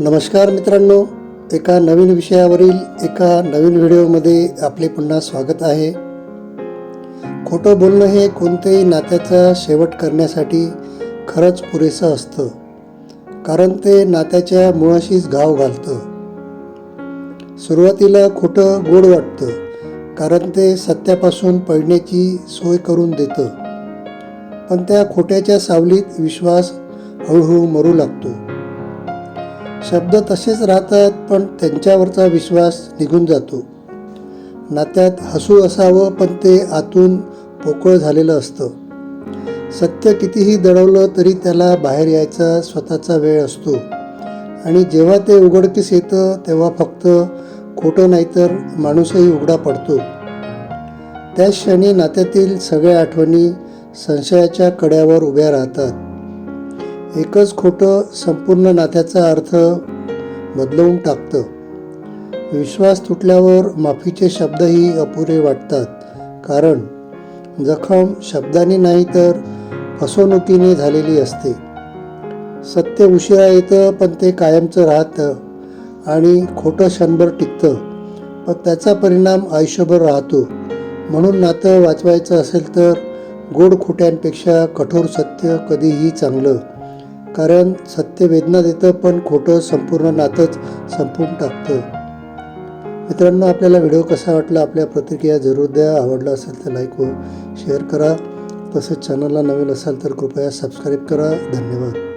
नमस्कार मित्रांनो, एका नवीन विषयावरील एका नवीन व्हिडिओमध्ये आपले पुन्हा स्वागत आहे. खोटं बोलणं हे कोणत्याही नात्याचा शेवट करण्यासाठी खरंच पुरेसं असतं, कारण ते नात्याच्या मुळाशीच घाव घालतं. सुरुवातीला खोटं गोड वाटतं, कारण ते सत्यापासून पळण्याची सोय करून देतं. पण त्या खोट्याच्या सावलीत विश्वास हळूहळू मरू लागतो. शब्द तसेच राहतात, पण त्यांच्यावरचा विश्वास निघून जातो. नात्यात हसू असावं, पण ते आतून पोकळ झालेलं असतं. सत्य कितीही दडवलं तरी त्याला बाहेर यायचा स्वतःचा वेळ असतो, आणि जेव्हा ते उघडकीस येतं तेव्हा फक्त खोटं नाही तर माणूसही उघडा पडतो. त्याच क्षणी नात्यातील सगळ्या आठवणी संशयाच्या कड्यावर उभ्या राहतात. एकच खोटं संपूर्ण नात्याचा अर्थ बदलवून टाकतं. विश्वास तुटल्यावर माफीचे शब्दही अपुरे वाटतात, कारण जखम शब्दांनी नाही तर फसवणुकीने झालेली असते. सत्य उशिरा येतं, पण ते कायमचं राहतं, आणि खोटं क्षणभर टिकतं, पण त्याचा परिणाम आयुष्यभर राहतो. म्हणून नातं वाचवायचं असेल तर गोड खोट्यांपेक्षा कठोर सत्य कधीही चांगलं. कारण सत्य वेदना देतं, पण खोटं संपूर्ण नातंच संपवून टाकतं. मित्रांनो, आपल्याला व्हिडिओ कसा वाटला आपल्या प्रतिक्रिया जरूर द्या. आवडला असेल तर लाईक व शेअर करा. तसेच चॅनलला नवीन असाल तर कृपया सबस्क्राईब करा. धन्यवाद.